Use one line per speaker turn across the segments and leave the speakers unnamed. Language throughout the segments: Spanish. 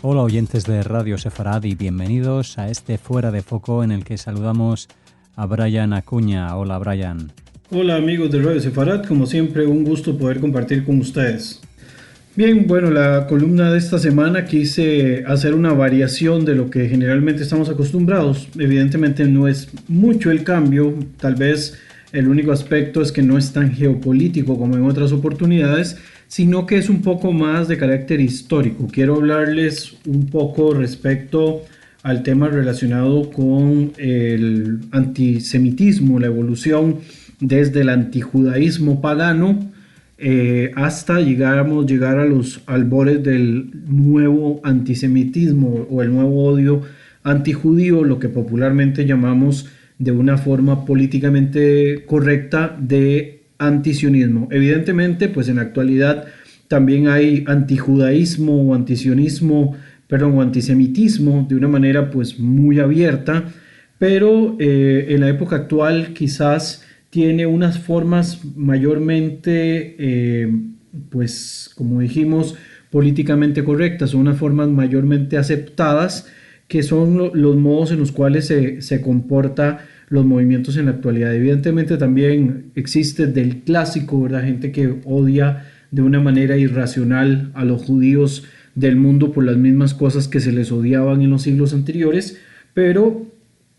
Hola oyentes de Radio Sefarad y bienvenidos a este Fuera de Foco en el que saludamos a Brian Acuña. Hola Brian.
Hola amigos de Radio Sefarad, como siempre un gusto poder compartir con ustedes. Bien, bueno, la columna de esta semana quise hacer una variación de lo que generalmente estamos acostumbrados. Evidentemente no es mucho el cambio, tal vez el único aspecto es que no es tan geopolítico como en otras oportunidades, sino que es un poco más de carácter histórico. Quiero hablarles un poco respecto al tema relacionado con el antisemitismo, la evolución desde el antijudaísmo pagano hasta llegar a los albores del nuevo antisemitismo o el nuevo odio antijudío, lo que popularmente llamamos de una forma políticamente correcta de antisionismo. Evidentemente, pues en la actualidad también hay antijudaísmo o o antisemitismo de una manera pues muy abierta, pero en la época actual quizás tiene unas formas mayormente, pues como dijimos, políticamente correctas, o unas formas mayormente aceptadas, que son los modos en los cuales se comporta los movimientos en la actualidad. Evidentemente también existe del clásico, ¿verdad? Gente que odia de una manera irracional a los judíos del mundo por las mismas cosas que se les odiaban en los siglos anteriores, pero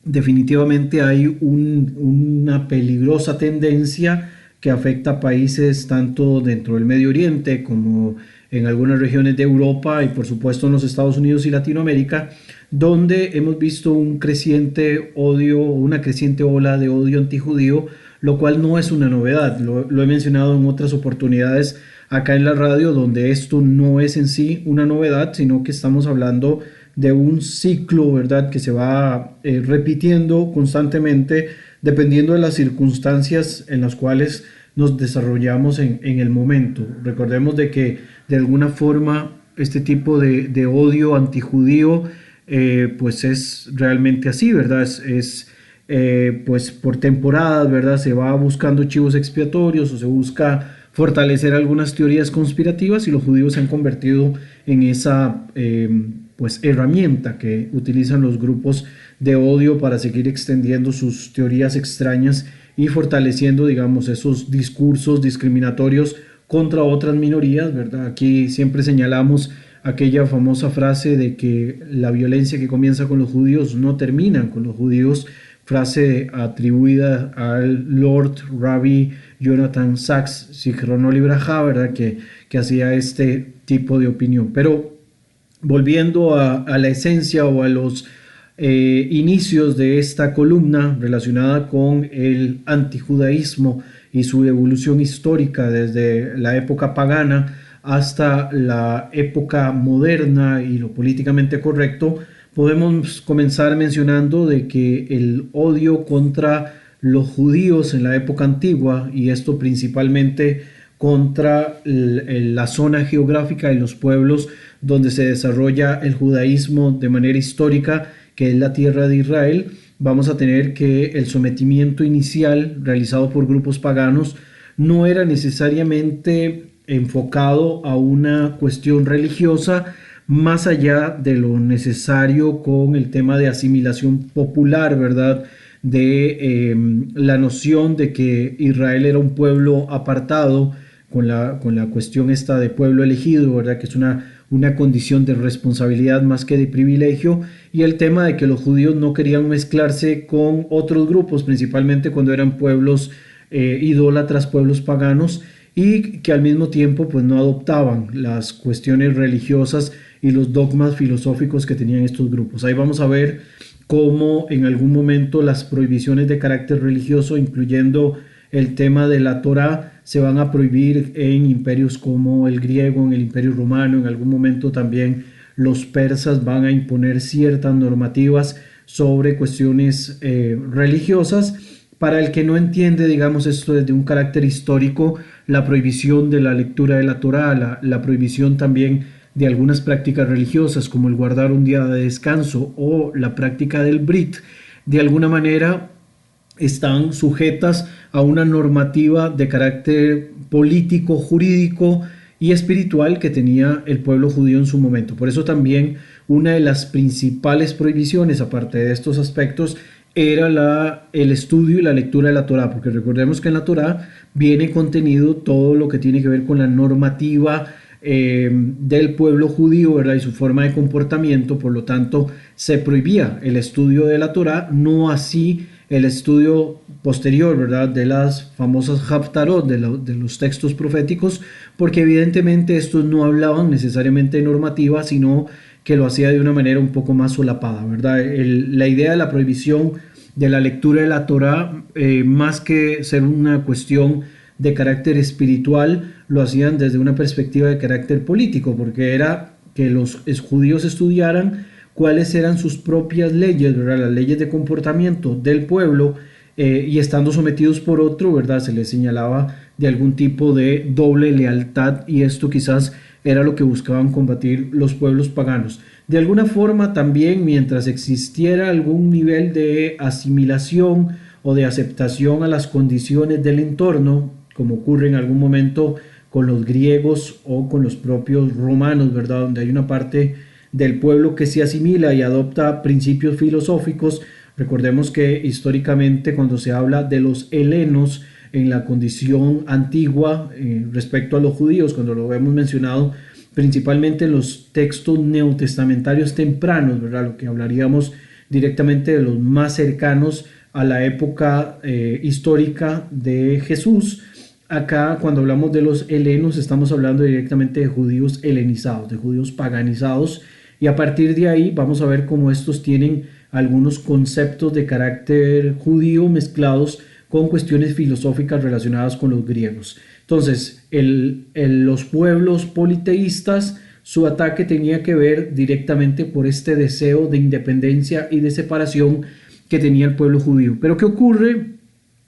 definitivamente hay una peligrosa tendencia que afecta a países tanto dentro del Medio Oriente como en algunas regiones de Europa y por supuesto en los Estados Unidos y Latinoamérica, donde hemos visto un creciente odio, una creciente ola de odio antijudío, lo cual no es una novedad. Lo he mencionado en otras oportunidades acá en la radio, donde esto no es en sí una novedad, sino que estamos hablando de un ciclo, ¿verdad?, que se va repitiendo constantemente dependiendo de las circunstancias en las cuales nos desarrollamos en el momento. Recordemos de que de alguna forma este tipo de odio antijudío pues es realmente así, ¿verdad? Pues por temporadas, ¿verdad? Se va buscando chivos expiatorios o se busca fortalecer algunas teorías conspirativas y los judíos se han convertido en esa pues herramienta que utilizan los grupos de odio para seguir extendiendo sus teorías extrañas y fortaleciendo, digamos, esos discursos discriminatorios contra otras minorías, ¿verdad? Aquí siempre señalamos aquella famosa frase de que la violencia que comienza con los judíos no termina con los judíos, frase atribuida al Lord Rabbi Jonathan Sacks, Zichrono Libraja, ¿verdad? Que hacía este tipo de opinión. Pero volviendo a la esencia o a los inicios de esta columna relacionada con el antijudaísmo y su evolución histórica desde la época pagana hasta la época moderna y lo políticamente correcto, podemos comenzar mencionando de que el odio contra los judíos en la época antigua, y esto principalmente contra la zona geográfica y los pueblos donde se desarrolla el judaísmo de manera histórica, que es la tierra de Israel, vamos a tener que el sometimiento inicial realizado por grupos paganos no era necesariamente enfocado a una cuestión religiosa, más allá de lo necesario con el tema de asimilación popular, ¿verdad? De la noción de que Israel era un pueblo apartado, con la cuestión esta de pueblo elegido, ¿verdad? Que es una condición de responsabilidad más que de privilegio, y el tema de que los judíos no querían mezclarse con otros grupos, principalmente cuando eran pueblos idólatras, pueblos paganos, y que al mismo tiempo pues no adoptaban las cuestiones religiosas y los dogmas filosóficos que tenían estos grupos. Ahí vamos a ver cómo en algún momento las prohibiciones de carácter religioso, incluyendo el tema de la Torá, se van a prohibir en imperios como el griego, en el imperio romano. En algún momento también los persas van a imponer ciertas normativas sobre cuestiones religiosas. Para el que no entiende, digamos, esto desde un carácter histórico, la prohibición de la lectura de la Torá, la prohibición también de algunas prácticas religiosas como el guardar un día de descanso o la práctica del Brit, de alguna manera están sujetas a una normativa de carácter político, jurídico y espiritual que tenía el pueblo judío en su momento. Por eso también una de las principales prohibiciones, aparte de estos aspectos, era el estudio y la lectura de la Torá, porque recordemos que en la Torá viene contenido todo lo que tiene que ver con la normativa del pueblo judío, ¿verdad? Y su forma de comportamiento. Por lo tanto, se prohibía el estudio de la Torá, no así el estudio posterior, ¿verdad? De las famosas Haftarot, de los textos proféticos, porque evidentemente estos no hablaban necesariamente de normativa, sino que lo hacía de una manera un poco más solapada, ¿verdad? La idea de la prohibición de la lectura de la Torá, más que ser una cuestión de carácter espiritual, lo hacían desde una perspectiva de carácter político, porque era que los judíos estudiaran cuáles eran sus propias leyes, ¿verdad? Las leyes de comportamiento del pueblo, y estando sometidos por otro, ¿verdad? Se les señalaba de algún tipo de doble lealtad, y esto quizás era lo que buscaban combatir los pueblos paganos. De alguna forma también, mientras existiera algún nivel de asimilación o de aceptación a las condiciones del entorno, como ocurre en algún momento con los griegos o con los propios romanos, ¿verdad? Donde hay una parte del pueblo que se asimila y adopta principios filosóficos. Recordemos que históricamente, cuando se habla de los helenos en la condición antigua respecto a los judíos, cuando lo hemos mencionado principalmente en los textos neotestamentarios tempranos, ¿verdad? Lo que hablaríamos directamente de los más cercanos a la época histórica de Jesús. Acá, cuando hablamos de los helenos, estamos hablando directamente de judíos helenizados, de judíos paganizados, y a partir de ahí vamos a ver cómo estos tienen algunos conceptos de carácter judío mezclados con cuestiones filosóficas relacionadas con los griegos. Entonces, los pueblos politeístas, su ataque tenía que ver directamente por este deseo de independencia y de separación que tenía el pueblo judío. Pero ¿qué ocurre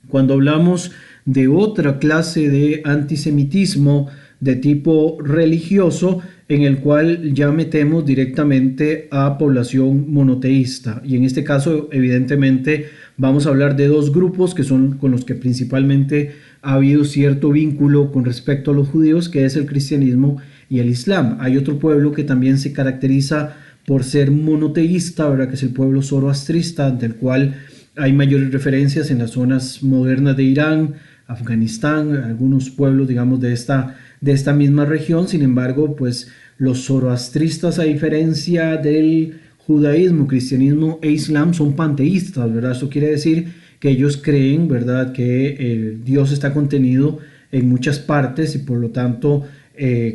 cuando hablamos de otra clase de antisemitismo de tipo religioso, en el cual ya metemos directamente a población monoteísta? Y en este caso, evidentemente, vamos a hablar de dos grupos que son con los que principalmente ha habido cierto vínculo con respecto a los judíos, que es el cristianismo y el islam. Hay otro pueblo que también se caracteriza por ser monoteísta, ¿verdad? Que es el pueblo zoroastrista, del cual hay mayores referencias en las zonas modernas de Irán, Afganistán, algunos pueblos, digamos, de esta misma región. Sin embargo, pues los zoroastristas, a diferencia del judaísmo, cristianismo e islam, son panteístas, ¿verdad? Esto quiere decir que ellos creen, ¿verdad?, que Dios está contenido en muchas partes y por lo tanto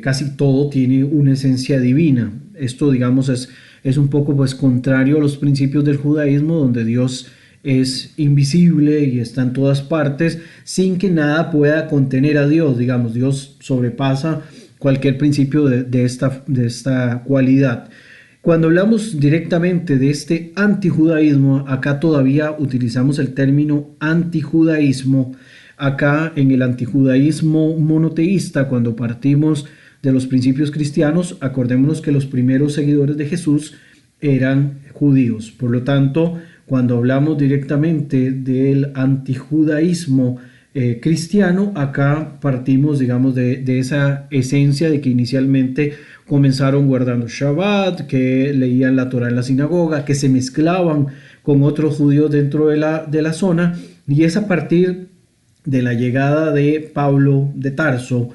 casi todo tiene una esencia divina. Esto, digamos, es un poco pues contrario a los principios del judaísmo, donde Dios es invisible y está en todas partes sin que nada pueda contener a Dios. Digamos, Dios sobrepasa cualquier principio de esta cualidad. Cuando hablamos directamente de este antijudaísmo, acá todavía utilizamos el término antijudaísmo. Acá en el antijudaísmo monoteísta, cuando partimos de los principios cristianos, acordémonos que los primeros seguidores de Jesús eran judíos. Por lo tanto, cuando hablamos directamente del antijudaísmo cristiano, acá partimos, digamos, de esa esencia de que inicialmente comenzaron guardando Shabbat, que leían la Torah en la sinagoga, que se mezclaban con otros judíos dentro de la zona, y es a partir de la llegada de Pablo de Tarso,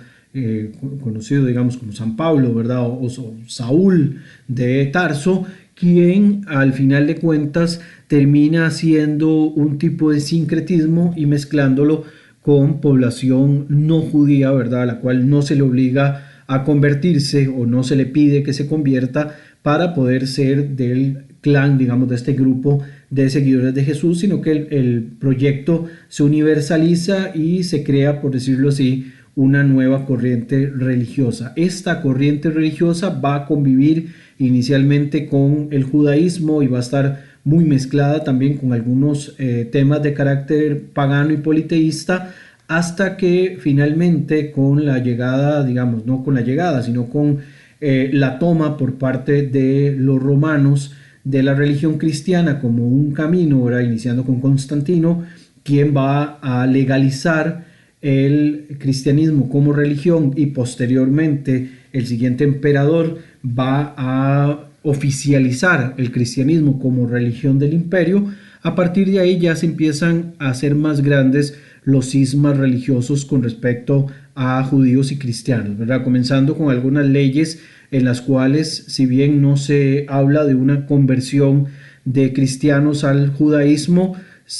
conocido, digamos, como San Pablo, ¿verdad? O Saúl de Tarso, quien al final de cuentas termina haciendo un tipo de sincretismo y mezclándolo con población no judía, ¿verdad?, a la cual no se le obliga a convertirse o no se le pide que se convierta para poder ser del clan, digamos, de este grupo de seguidores de Jesús, sino que el proyecto se universaliza y se crea, por decirlo así, una nueva corriente religiosa. Esta corriente religiosa va a convivir inicialmente con el judaísmo y va a estar muy mezclada también con algunos temas de carácter pagano y politeísta, hasta que finalmente con la llegada, digamos, no con la llegada, sino con la toma por parte de los romanos de la religión cristiana como un camino, ¿verdad?, iniciando con Constantino, quien va a legalizar el cristianismo como religión, y posteriormente el siguiente emperador va a oficializar el cristianismo como religión del imperio, a partir de ahí ya se empiezan a hacer más grandes los cismas religiosos con respecto a judíos y cristianos, ¿verdad? Comenzando con algunas leyes en las cuales, si bien no se habla de una conversión de cristianos al judaísmo,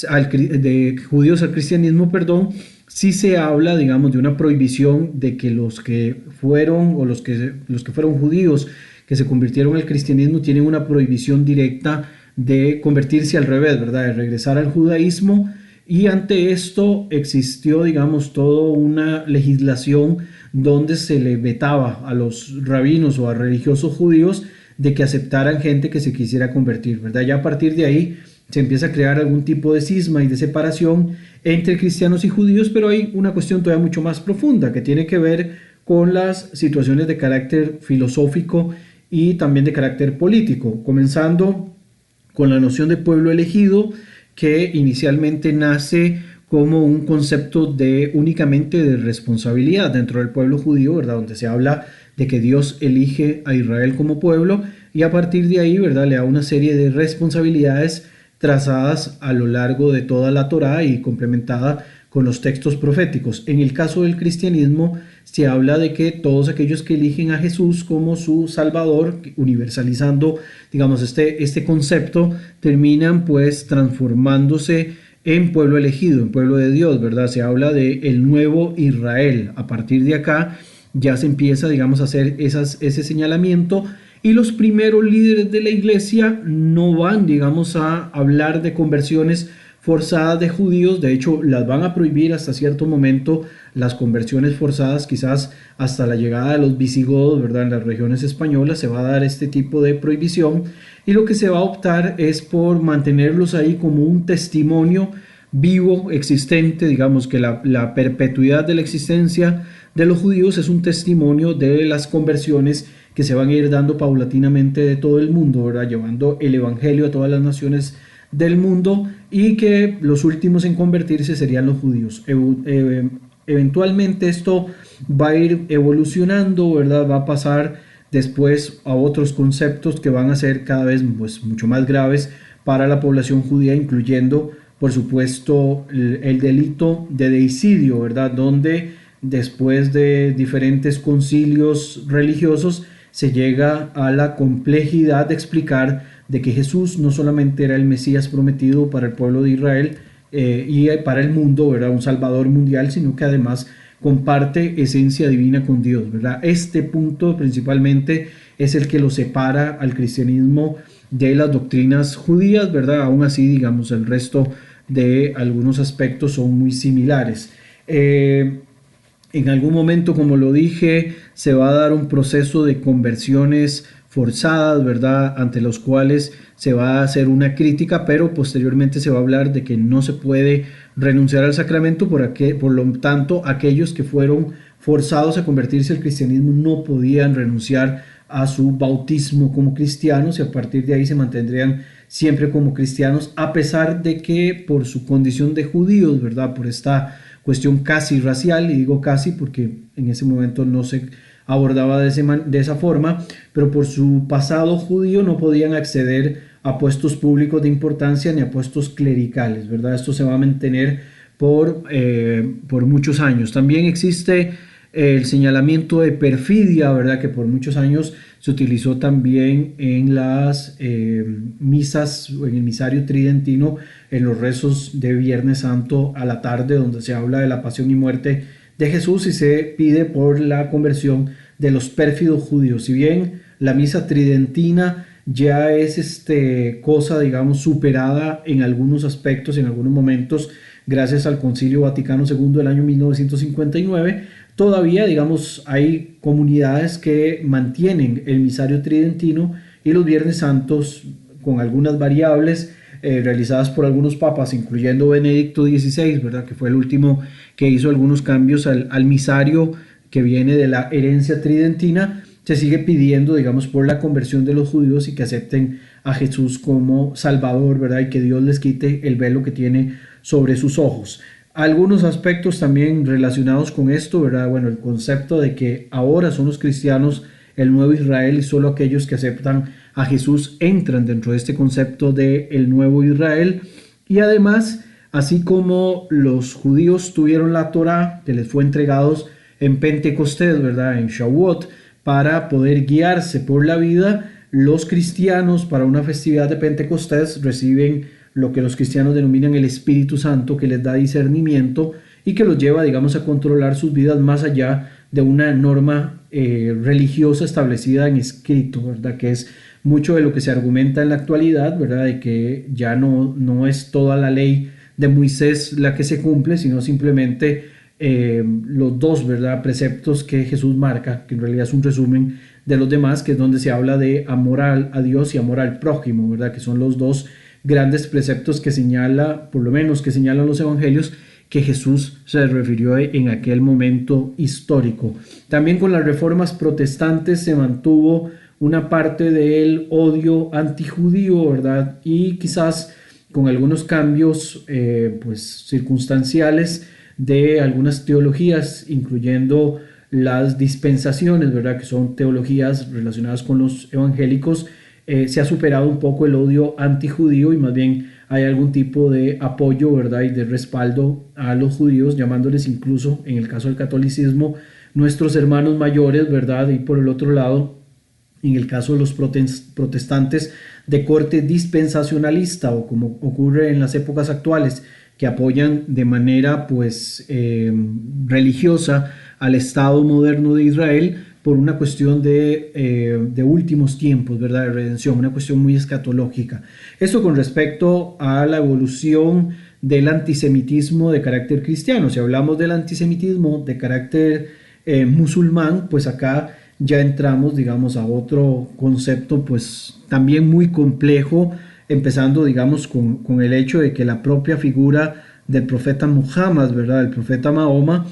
de judíos al cristianismo, perdón, sí se habla, digamos, de una prohibición de que los que fueron o los que fueron judíos que se convirtieron al cristianismo tienen una prohibición directa de convertirse al revés, ¿verdad? De regresar al judaísmo. Y ante esto existió, digamos, toda una legislación donde se le vetaba a los rabinos o a religiosos judíos de que aceptaran gente que se quisiera convertir, ¿verdad? Ya a partir de ahí se empieza a crear algún tipo de cisma y de separación entre cristianos y judíos, pero hay una cuestión todavía mucho más profunda que tiene que ver con las situaciones de carácter filosófico y también de carácter político, comenzando con la noción de pueblo elegido, que inicialmente nace como un concepto únicamente de responsabilidad dentro del pueblo judío, ¿verdad? Donde se habla de que Dios elige a Israel como pueblo y a partir de ahí, ¿verdad? Le da una serie de responsabilidades trazadas a lo largo de toda la Torá y complementada con los textos proféticos. En el caso del cristianismo se habla de que todos aquellos que eligen a Jesús como su Salvador, universalizando, digamos, este concepto, terminan pues transformándose en pueblo elegido, en pueblo de Dios, ¿verdad? Se habla de el nuevo Israel. A partir de acá ya se empieza, digamos, a hacer ese señalamiento y los primeros líderes de la iglesia no van, digamos, a hablar de conversiones forzadas de judíos. De hecho, las van a prohibir hasta cierto momento, las conversiones forzadas, quizás hasta la llegada de los visigodos, ¿verdad? En las regiones españolas se va a dar este tipo de prohibición y lo que se va a optar es por mantenerlos ahí como un testimonio vivo, existente, digamos que la perpetuidad de la existencia de los judíos es un testimonio de las conversiones que se van a ir dando paulatinamente de todo el mundo, ¿verdad? Llevando el evangelio a todas las naciones del mundo y que los últimos en convertirse serían los judíos. Eventualmente esto va a ir evolucionando, ¿verdad? Va a pasar después a otros conceptos que van a ser cada vez pues, mucho más graves para la población judía, incluyendo, por supuesto, el delito de deicidio, ¿verdad? Donde después de diferentes concilios religiosos se llega a la complejidad de explicar de que Jesús no solamente era el Mesías prometido para el pueblo de Israel y para el mundo, ¿verdad? Un salvador mundial, sino que además comparte esencia divina con Dios, ¿verdad? Este punto principalmente es el que lo separa al cristianismo de las doctrinas judías, ¿verdad? Aún así, digamos, el resto de algunos aspectos son muy similares. En algún momento, como lo dije, se va a dar un proceso de conversiones forzadas, ¿verdad? Ante los cuales se va a hacer una crítica, pero posteriormente se va a hablar de que no se puede renunciar al sacramento, por lo tanto, aquellos que fueron forzados a convertirse al cristianismo no podían renunciar a su bautismo como cristianos y a partir de ahí se mantendrían siempre como cristianos, a pesar de que por su condición de judíos, ¿verdad? Por esta cuestión casi racial, y digo casi porque en ese momento no se abordaba de esa forma, pero por su pasado judío no podían acceder a puestos públicos de importancia ni a puestos clericales, ¿verdad? Esto se va a mantener por muchos años. También existe el señalamiento de perfidia, ¿verdad? Que por muchos años se utilizó también en las misas, en el misario tridentino, en los rezos de Viernes Santo a la tarde, donde se habla de la pasión y muerte de Jesús y se pide por la conversión de los pérfidos judíos. Si bien la misa tridentina ya es cosa, digamos, superada en algunos aspectos, en algunos momentos, gracias al Concilio Vaticano II del año 1959, todavía, digamos, hay comunidades que mantienen el misario tridentino y los Viernes Santos con algunas variables realizadas por algunos papas, incluyendo Benedicto XVI, ¿verdad? Que fue el último que hizo algunos cambios al misario que viene de la herencia tridentina. Se sigue pidiendo, digamos, por la conversión de los judíos y que acepten a Jesús como Salvador, ¿verdad? Y que Dios les quite el velo que tiene sobre sus ojos. Algunos aspectos también relacionados con esto, ¿verdad? Bueno, el concepto de que ahora son los cristianos el nuevo Israel y solo aquellos que aceptan a Jesús entran dentro de este concepto de el nuevo Israel. Y además, así como los judíos tuvieron la Torá, que les fue entregados en Pentecostés, ¿verdad? En Shavuot, para poder guiarse por la vida, los cristianos para una festividad de Pentecostés reciben lo que los cristianos denominan el Espíritu Santo, que les da discernimiento y que los lleva, digamos, a controlar sus vidas más allá de una norma religiosa establecida en escrito, ¿verdad? Que es mucho de lo que se argumenta en la actualidad, ¿verdad? De que ya no es toda la ley de Moisés la que se cumple, sino simplemente los dos, ¿verdad? Preceptos que Jesús marca, que en realidad es un resumen de los demás, que es donde se habla de amor a Dios y amor al prójimo, ¿verdad? Que son los dos grandes preceptos que señala, por lo menos que señalan los evangelios, que Jesús se refirió en aquel momento histórico. También con las reformas protestantes se mantuvo una parte del odio antijudío, ¿verdad? Y quizás con algunos cambios pues circunstanciales de algunas teologías, incluyendo las dispensaciones, ¿verdad? Que son teologías relacionadas con los evangélicos. Se ha superado un poco el odio antijudío y más bien hay algún tipo de apoyo, ¿verdad? Y de respaldo a los judíos, llamándoles incluso, en el caso del catolicismo, nuestros hermanos mayores, ¿verdad? Y por el otro lado, en el caso de los protestantes de corte dispensacionalista, o como ocurre en las épocas actuales, que apoyan de manera pues religiosa al Estado moderno de Israel por una cuestión de últimos tiempos, ¿verdad? De redención, una cuestión muy escatológica. Esto con respecto a la evolución del antisemitismo de carácter cristiano. Si hablamos del antisemitismo de carácter musulmán, pues acá ya entramos, digamos, a otro concepto pues también muy complejo, empezando, digamos, con el hecho de que la propia figura del profeta Muhammad, ¿verdad? El profeta Mahoma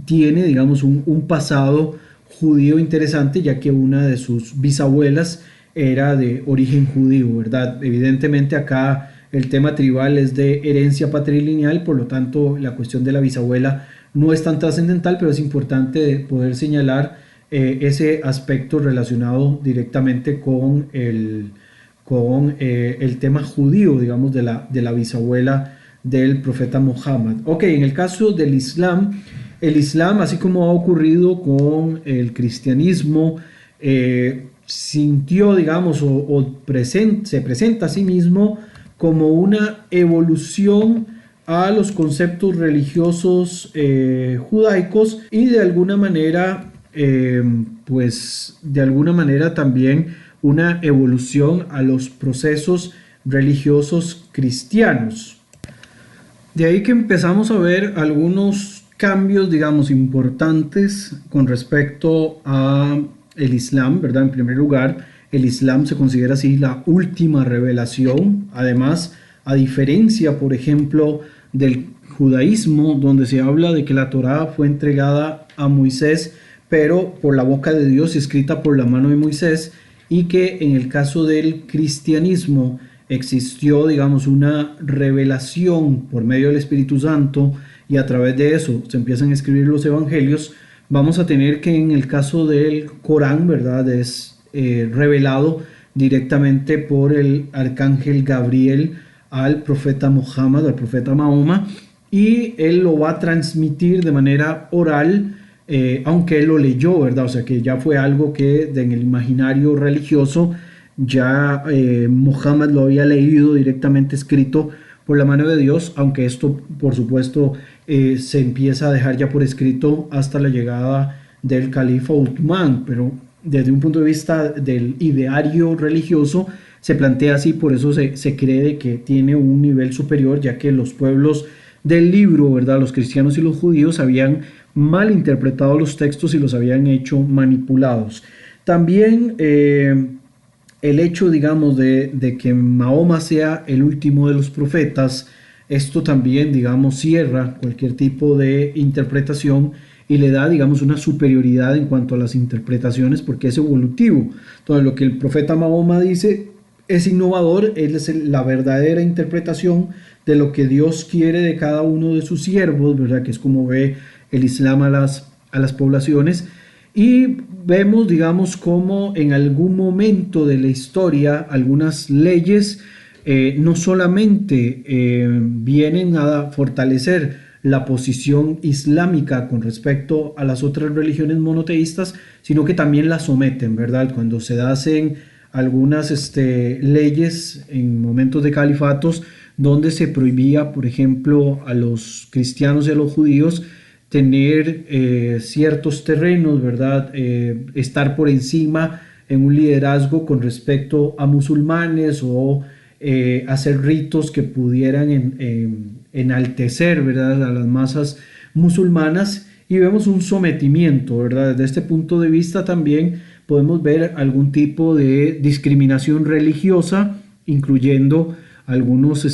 tiene, digamos, un pasado judío interesante, ya que una de sus bisabuelas era de origen judío, ¿verdad? Evidentemente acá el tema tribal es de herencia patrilineal, por lo tanto la cuestión de la bisabuela no es tan trascendental, pero es importante poder señalar ese aspecto relacionado directamente con el tema judío, digamos, de la bisabuela del profeta Muhammad. Ok, en el caso del Islam, el Islam, así como ha ocurrido con el cristianismo, sintió, digamos, se presenta a sí mismo como una evolución a los conceptos religiosos judaicos y de alguna manera, pues de alguna manera también una evolución a los procesos religiosos cristianos. De ahí que empezamos a ver algunos cambios, digamos, importantes con respecto a el Islam, ¿verdad? En primer lugar, el Islam se considera así la última revelación. Además, a diferencia, por ejemplo, del judaísmo, donde se habla de que la Torá fue entregada a Moisés, pero por la boca de Dios y escrita por la mano de Moisés, y que en el caso del cristianismo existió, digamos, una revelación por medio del Espíritu Santo, y a través de eso se empiezan a escribir los evangelios. Vamos a tener que en el caso del Corán, ¿verdad? Es revelado directamente por el arcángel Gabriel al profeta Muhammad, al profeta Mahoma, y él lo va a transmitir de manera oral, aunque él lo leyó, ¿verdad? O sea que ya fue algo que en el imaginario religioso ya Muhammad lo había leído directamente escrito por la mano de Dios, aunque esto por supuesto se empieza a dejar ya por escrito hasta la llegada del califa Uthman, pero desde un punto de vista del ideario religioso se plantea así, por eso se cree de que tiene un nivel superior, ya que los pueblos del libro, ¿verdad? Los cristianos y los judíos habían mal interpretado los textos y los habían hecho manipulados. También el hecho, digamos, de que Mahoma sea el último de los profetas, esto también, digamos, cierra cualquier tipo de interpretación y le da, digamos, una superioridad en cuanto a las interpretaciones porque es evolutivo. Entonces, lo que el profeta Mahoma dice es innovador, es la verdadera interpretación de lo que Dios quiere de cada uno de sus siervos, ¿verdad? Que es como ve el Islam a las poblaciones. Y vemos, digamos, cómo en algún momento de la historia algunas leyes no solamente vienen a fortalecer la posición islámica con respecto a las otras religiones monoteístas, sino que también la someten, ¿verdad? Cuando se hacen algunas leyes en momentos de califatos donde se prohibía, por ejemplo, a los cristianos y a los judíos tener ciertos terrenos, ¿verdad? Estar por encima en un liderazgo con respecto a musulmanes o hacer ritos que pudieran enaltecer, ¿verdad?, a las masas musulmanas, y vemos un sometimiento, ¿verdad? Desde este punto de vista también podemos ver algún tipo de discriminación religiosa, incluyendo algunos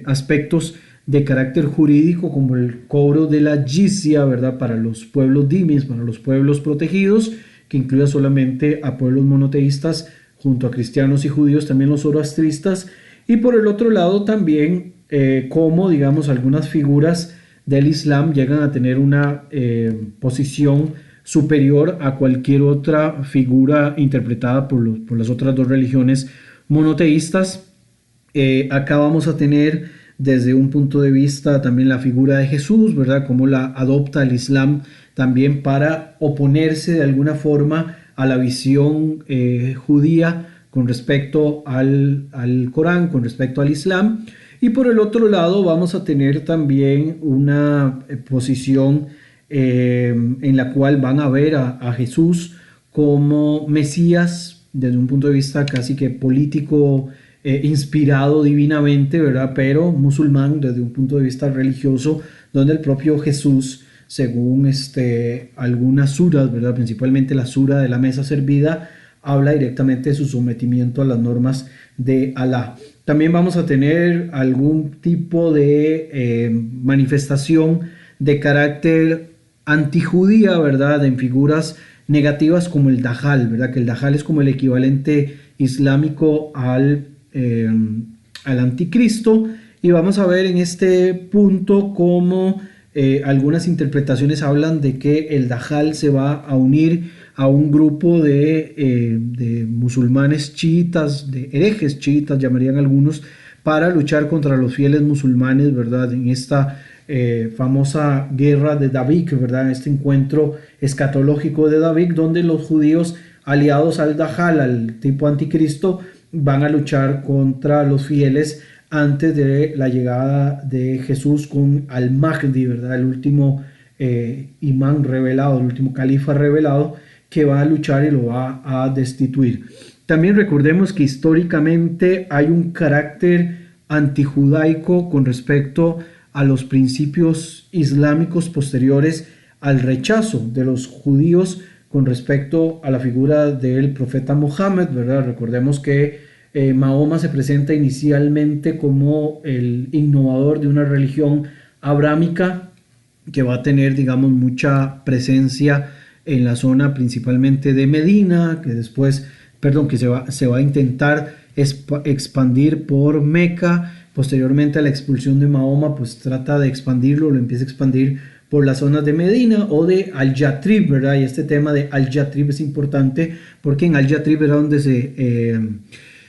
aspectos de carácter jurídico como el cobro de la jizya, ¿verdad?, para los pueblos dimis, para los pueblos protegidos, que incluye solamente a pueblos monoteístas junto a cristianos y judíos, también los zoroastristas, y por el otro lado también cómo, digamos, algunas figuras del Islam llegan a tener una posición superior a cualquier otra figura interpretada por las otras dos religiones monoteístas. Acá vamos a tener desde un punto de vista también la figura de Jesús, ¿verdad? Cómo la adopta el Islam también para oponerse de alguna forma a la visión judía con respecto al Corán, con respecto al Islam. Y por el otro lado vamos a tener también una posición en la cual van a ver a Jesús como Mesías desde un punto de vista casi que político, inspirado divinamente, ¿verdad? Pero musulmán desde un punto de vista religioso, donde el propio Jesús, según algunas suras, ¿verdad?, principalmente la sura de la mesa servida, habla directamente de su sometimiento a las normas de Alá. También vamos a tener algún tipo de manifestación de carácter antijudía, ¿verdad?, en figuras negativas como el Dajjal, ¿verdad?, que el Dajjal es como el equivalente islámico al anticristo. Y vamos a ver en este punto cómo algunas interpretaciones hablan de que el Dajjal se va a unir a un grupo de musulmanes chiitas, de herejes chiitas llamarían algunos, para luchar contra los fieles musulmanes, ¿verdad?, en esta famosa guerra de David, ¿verdad?, este encuentro escatológico de David, donde los judíos aliados al Dajjal, al tipo anticristo, van a luchar contra los fieles antes de la llegada de Jesús con al-Mahdi, ¿verdad?, el último imán revelado, el último califa revelado, que va a luchar y lo va a destituir. También recordemos que históricamente hay un carácter antijudaico con respecto a los principios islámicos posteriores al rechazo de los judíos con respecto a la figura del profeta Mohammed, ¿verdad? Recordemos que Mahoma se presenta inicialmente como el innovador de una religión abrámica que va a tener, digamos, mucha presencia en la zona principalmente de Medina, que después, que se va a intentar expandir por Meca. Posteriormente a la expulsión de Mahoma, pues trata de expandirlo, lo empieza a expandir por las zonas de Medina o de Al-Yatrib, ¿verdad? Y este tema de Al-Yatrib es importante porque en Al-Yatrib era donde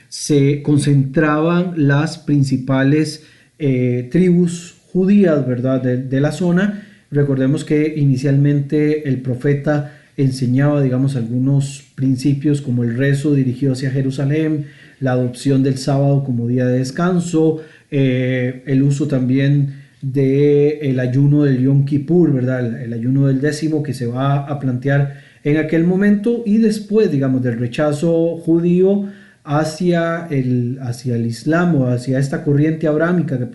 se concentraban las principales tribus judías, ¿verdad?, de la zona. Recordemos que inicialmente el profeta enseñaba, digamos, algunos principios como el rezo dirigido hacia Jerusalén, la adopción del sábado como día de descanso, el uso también del ayuno del Yom Kippur, ¿verdad?, el ayuno del 10º que se va a plantear en aquel momento, y después, digamos, del rechazo judío hacia el Islam o hacia esta corriente abrámica que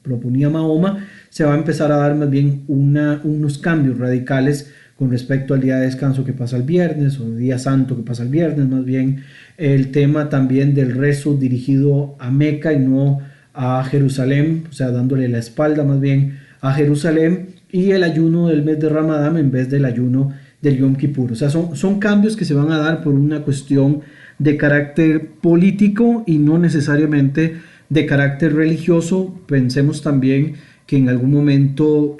proponía Mahoma, se va a empezar a dar más bien unos cambios radicales con respecto al día de descanso que pasa el viernes, o el día santo que pasa el viernes, más bien el tema también del rezo dirigido a Meca y no a Jerusalén, o sea, dándole la espalda más bien a Jerusalén, y el ayuno del mes de Ramadán en vez del ayuno del Yom Kippur. O sea, son cambios que se van a dar por una cuestión de carácter político y no necesariamente de carácter religioso. Pensemos también que en algún momento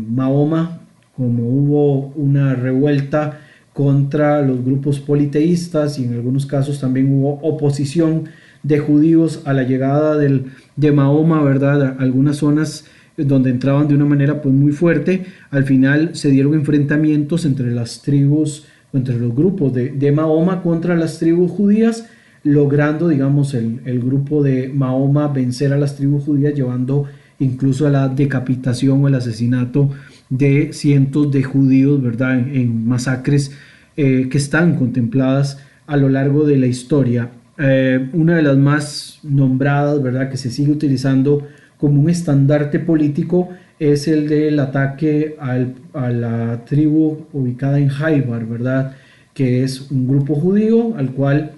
Mahoma, como hubo una revuelta contra los grupos politeístas, y en algunos casos también hubo oposición de judíos a la llegada de Mahoma, ¿verdad? A algunas zonas donde entraban de una manera pues muy fuerte. Al final se dieron enfrentamientos entre las tribus, entre los grupos de Mahoma contra las tribus judías, logrando, digamos, el grupo de Mahoma vencer a las tribus judías, llevando incluso a la decapitación o el asesinato de cientos de judíos, ¿verdad? En masacres que están contempladas a lo largo de la historia. Una de las más nombradas, ¿verdad?, que se sigue utilizando como un estandarte político, es el del ataque a la tribu ubicada en Haibar, ¿verdad?, que es un grupo judío al cual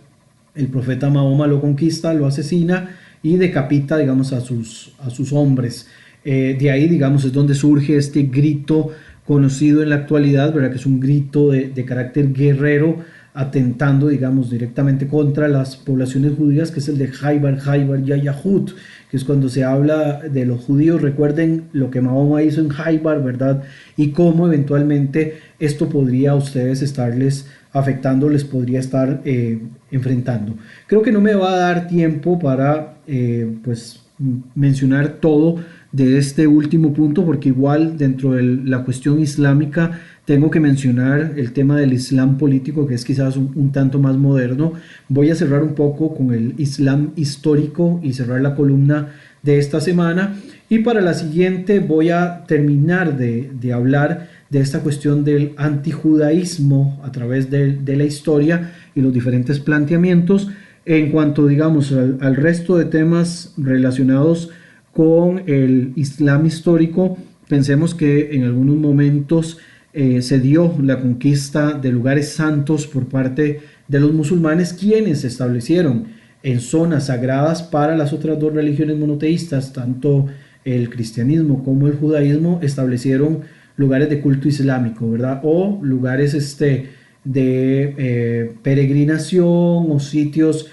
el profeta Mahoma lo conquista, lo asesina y decapita, digamos, a sus hombres. De ahí, digamos, es donde surge este grito conocido en la actualidad, ¿verdad?, que es un grito de carácter guerrero, atentando, digamos, directamente contra las poblaciones judías, que es el de Haibar, Haibar, Yayahut, que es cuando se habla de los judíos. Recuerden lo que Mahoma hizo en Haibar, ¿verdad? Y cómo eventualmente esto podría a ustedes estarles afectando, les podría estar enfrentando. Creo que no me va a dar tiempo para pues mencionar todo de este último punto, porque igual dentro de la cuestión islámica tengo que mencionar el tema del islam político, que es quizás un tanto más moderno. Voy a cerrar un poco con el islam histórico y cerrar la columna de esta semana, y para la siguiente voy a terminar de hablar de esta cuestión del antijudaísmo a través de la historia y los diferentes planteamientos. En cuanto, digamos, al resto de temas relacionados con el islam histórico, pensemos que en algunos momentos se dio la conquista de lugares santos por parte de los musulmanes, quienes se establecieron en zonas sagradas para las otras dos religiones monoteístas. Tanto el cristianismo como el judaísmo establecieron lugares de culto islámico, ¿verdad? O lugares de peregrinación, o sitios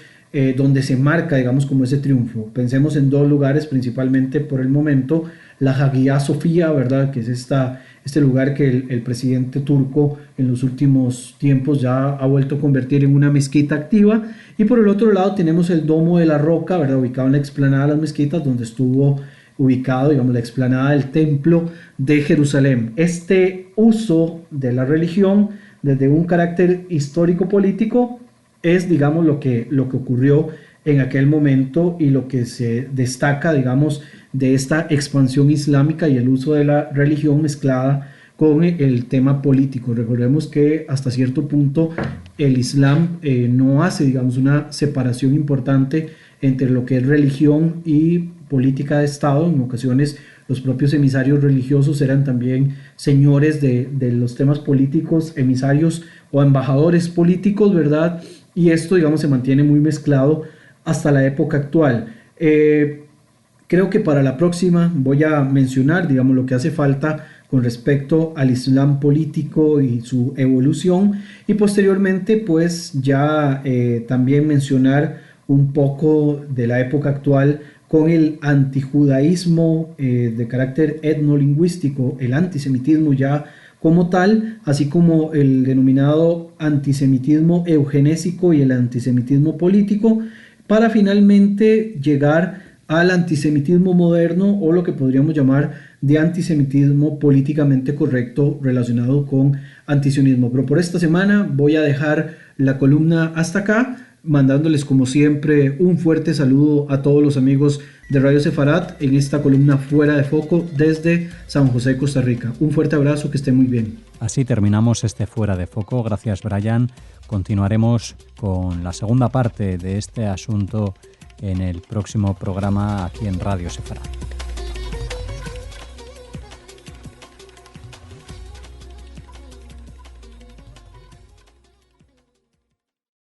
donde se marca, digamos, como ese triunfo. Pensemos en dos lugares principalmente por el momento: la Hagia Sofía, ¿verdad?, que es este lugar que el presidente turco en los últimos tiempos ya ha vuelto a convertir en una mezquita activa. Y por el otro lado tenemos el Domo de la Roca, ¿verdad?, ubicado en la explanada de las mezquitas, donde estuvo ubicado, digamos, la explanada del Templo de Jerusalén. Este uso de la religión desde un carácter histórico-político es, digamos, lo que ocurrió en aquel momento, y lo que se destaca, digamos, de esta expansión islámica y el uso de la religión mezclada con el tema político. Recordemos que hasta cierto punto el islam no hace, digamos, una separación importante entre lo que es religión y política de Estado. En ocasiones los propios emisarios religiosos eran también señores de los temas políticos, emisarios o embajadores políticos, ¿verdad? Y esto, digamos, se mantiene muy mezclado hasta la época actual. Creo que para la próxima voy a mencionar, digamos, lo que hace falta con respecto al islam político y su evolución, y posteriormente pues ya también mencionar un poco de la época actual con el antijudaísmo de carácter etnolingüístico, el antisemitismo ya como tal, así como el denominado antisemitismo eugenésico y el antisemitismo político, para finalmente llegar al antisemitismo moderno, o lo que podríamos llamar de antisemitismo políticamente correcto relacionado con antisionismo. Pero por esta semana voy a dejar la columna hasta acá, mandándoles como siempre un fuerte saludo a todos los amigos de Radio Sefarat en esta columna Fuera de Foco desde San José, Costa Rica. Un fuerte abrazo, que estén muy bien.
Así terminamos este Fuera de Foco. Gracias, Brian. Continuaremos con la segunda parte de este asunto en el próximo programa aquí en Radio Sefarat.